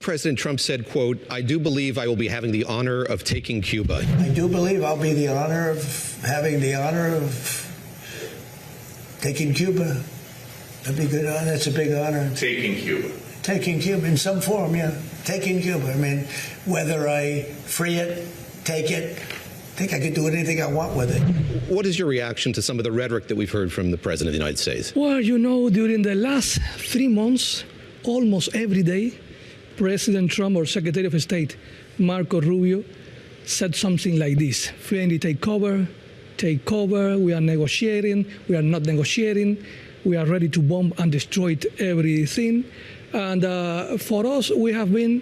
President Trump said, quote, "I do believe I will be having the honor of taking Cuba." I do believe I'll be the honor of having the honor of taking Cuba. That'd be good. That's a big honor. Taking Cuba. Taking Cuba in some form, yeah. Taking Cuba. I mean, whether I free it, take it, I think I could do anything I want with it. What is your reaction to some of the rhetoric that we've heard from the President of the United States? Well, you know, during the last 3 months, almost every day, President Trump or Secretary of State Marco Rubio said something like this: "Friendly, take cover, we are negotiating, we are not negotiating, we are ready to bomb and destroy everything." And for us, we have been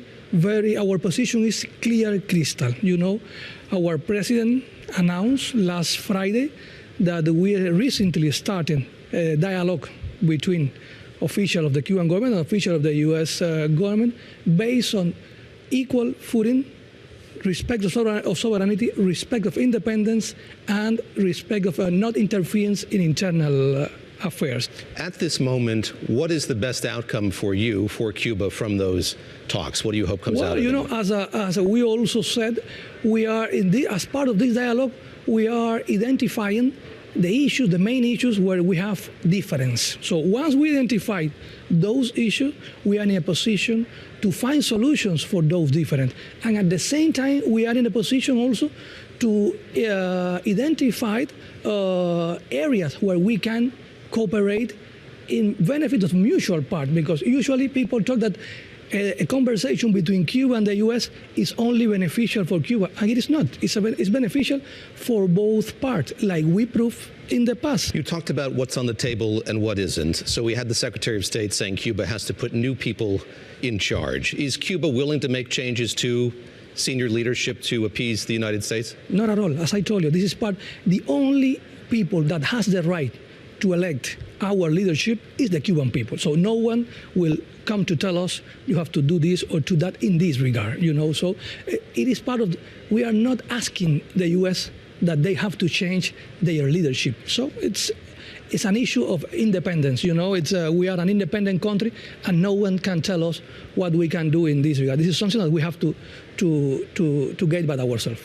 our position is clear crystal. You know, our president announced last Friday that we recently started a dialogue between officials of the Cuban government and officials of the U.S. government based on equal footing, respect of sovereignty, respect of independence, and respect of not interference in internal affairs. At this moment, what is the best outcome for you, for Cuba, from those talks? What do you hope comes out of it? Well, you know, as we also said, we are as part of this dialogue, we are identifying the issues, the main issues where we have difference. So once we identify those issues, we are in a position to find solutions for those different. And at the same time, we are in a position also to identify areas where we can cooperate in benefit of mutual part, because usually people talk that a conversation between Cuba and the U.S. is only beneficial for Cuba, and it is not. It's beneficial for both parts, like we proved in the past. You talked about what's on the table and what isn't. So we had the Secretary of State saying Cuba has to put new people in charge. Is Cuba willing to make changes to senior leadership to appease the United States? Not at all. As I told you, this is the only people that has the right to elect our leadership is the Cuban people. So no one will come to tell us you have to do this or to that in this regard, you know. So it is part of, we are not asking the U.S. that they have to change their leadership. So it's an issue of independence, you know. We are an independent country, and no one can tell us what we can do in this regard. This is something that we have to get by ourselves.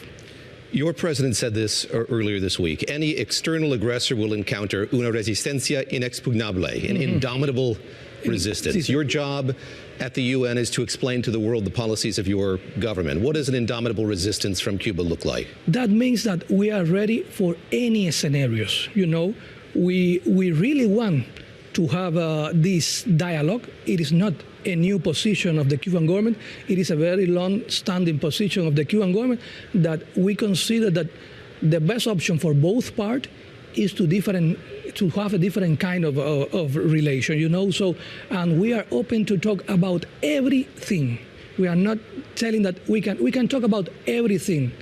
Your president said this earlier this week. Any external aggressor will encounter una resistencia inexpugnable, an indomitable resistance. Your job at the UN is to explain to the world the policies of your government. What does an indomitable resistance from Cuba look like? That means that we are ready for any scenarios. You know, we really want to have this dialogue. It is not a new position of the Cuban government. It is a very long-standing position of the Cuban government that we consider that the best option for both parts is to have a different kind of relation, you know. So, and we are open to talk about everything. We are not telling that we can talk about everything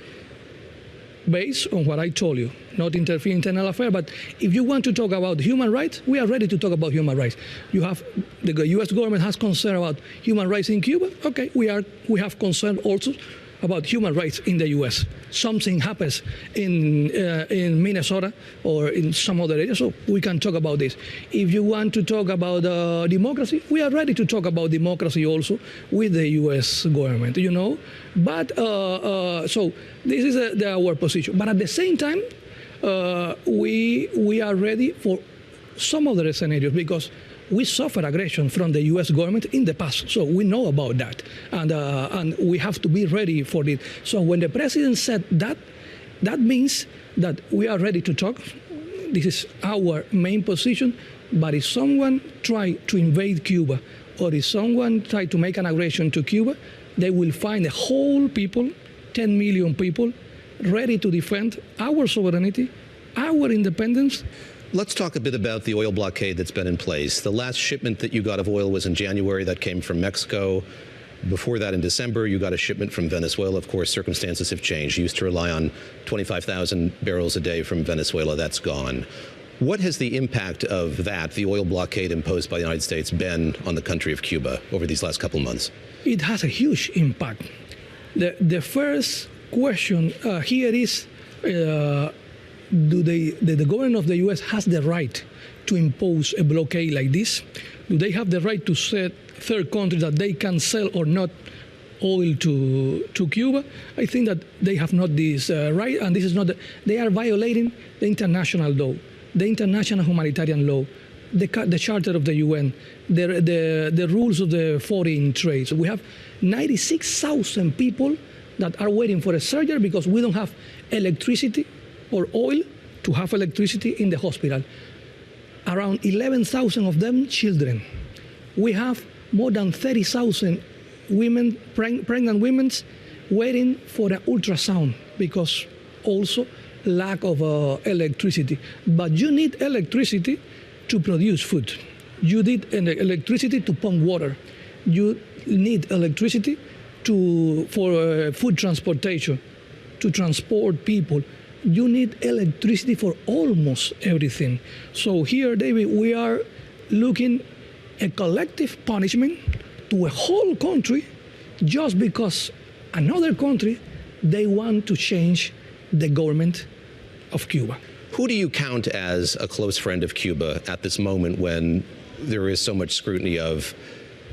based on what I told you, not interfere in internal affairs. But if you want to talk about human rights, we are ready to talk about human rights. The U.S. government has concern about human rights in Cuba. Okay, we have concern also about human rights in the U.S. Something happens in Minnesota or in some other area, so we can talk about this. If you want to talk about democracy, we are ready to talk about democracy also with the U.S. government, you know. But so this is our position. But at the same time, we are ready for some other scenarios, because we suffer aggression from the U.S. government in the past, so we know about that, and we have to be ready for it. So when the president said that, that means that we are ready to talk. This is our main position. But if someone try to invade Cuba, or if someone try to make an aggression to Cuba, they will find a whole people, 10 million people, ready to defend our sovereignty, our independence. Let's talk a bit about the oil blockade that's been in place. The last shipment that you got of oil was in January. That came from Mexico. Before that, in December, you got a shipment from Venezuela. Of course, circumstances have changed. You used to rely on 25,000 barrels a day from Venezuela. That's gone. What has the impact of that, the oil blockade imposed by the United States, been on the country of Cuba over these last couple months? It has a huge impact. The first question here is, do the government of the U.S. has the right to impose a blockade like this? Do they have the right to set third countries that they can sell or not oil to Cuba. I think that they have not this right, and this is not. They are violating the international law, the international humanitarian law, the Charter of the UN, the rules of the foreign trade. So we have 96,000 people that are waiting for a surgery because we don't have electricity or oil to have electricity in the hospital. Around 11,000 of them children. We have more than 30,000 women, pregnant women, waiting for an ultrasound because also lack of electricity. But you need electricity to produce food. You need electricity to pump water. You need electricity for food transportation, to transport people. You need electricity for almost everything. So here, David, we are looking a collective punishment to a whole country just because another country, they want to change the government of Cuba. Who do you count as a close friend of Cuba at this moment when there is so much scrutiny of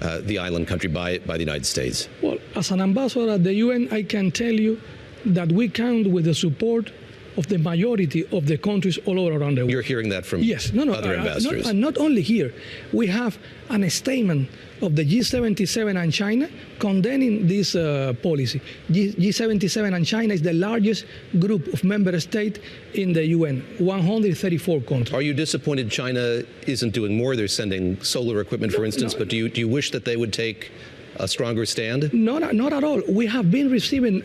the island country by the United States? Well, as an ambassador at the UN, I can tell you that we count with the support of the majority of the countries all over around the world. You're hearing that from other ambassadors? Not only here. We have a statement of the G77 and China condemning this policy. G77 and China is the largest group of member states in the UN, 134 countries. Are you disappointed China isn't doing more? They're sending solar equipment, for instance, but do you wish that they would take a stronger stand? Not at all. We have been receiving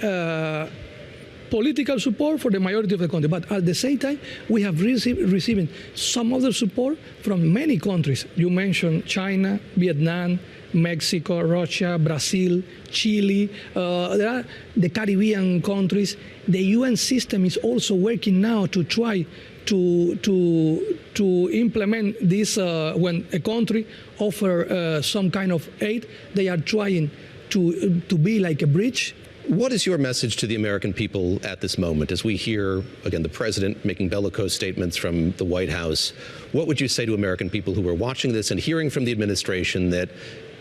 political support for the majority of the country, but at the same time, we have receiving some other support from many countries. You mentioned China, Vietnam, Mexico, Russia, Brazil, Chile, there are the Caribbean countries. The UN system is also working now to try to implement this when a country offers some kind of aid. They are trying to be like a bridge. What is your message to the American people at this moment as we hear, again, the president making bellicose statements from the White House? What would you say to American people who are watching this and hearing from the administration that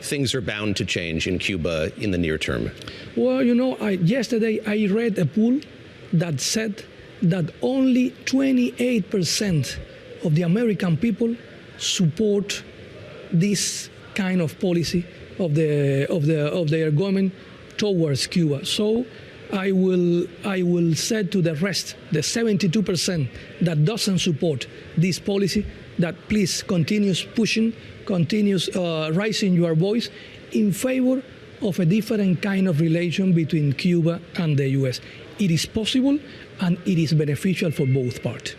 things are bound to change in Cuba in the near term? Well, yesterday I read a poll that said that only 28% of the American people support this kind of policy of their government towards Cuba. So I will say to the rest, the 72% that doesn't support this policy, that please continues pushing, continues raising your voice in favor of a different kind of relation between Cuba and the U.S. It is possible and it is beneficial for both parties.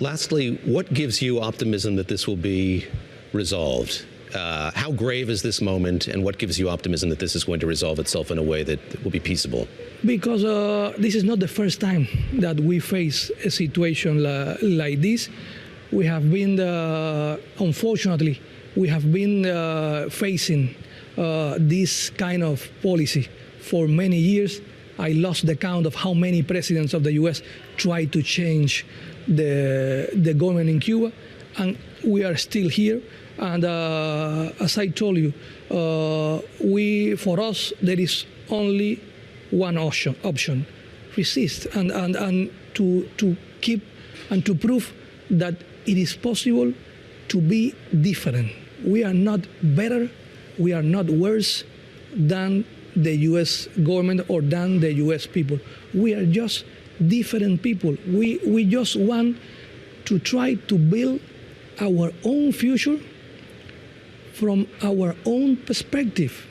Lastly, what gives you optimism that this will be resolved? How grave is this moment, and what gives you optimism that this is going to resolve itself in a way that will be peaceable? Because this is not the first time that we face a situation like this. We have been, unfortunately, facing this kind of policy for many years. I lost the count of how many presidents of the U.S. tried to change the government in Cuba, and we are still here. And as I told you, for us, there is only one option: resist and to keep and to prove that it is possible to be different. We are not better, we are not worse than the U.S. government or than the U.S. people. We are just different people. We just want to try to build our own future from our own perspective.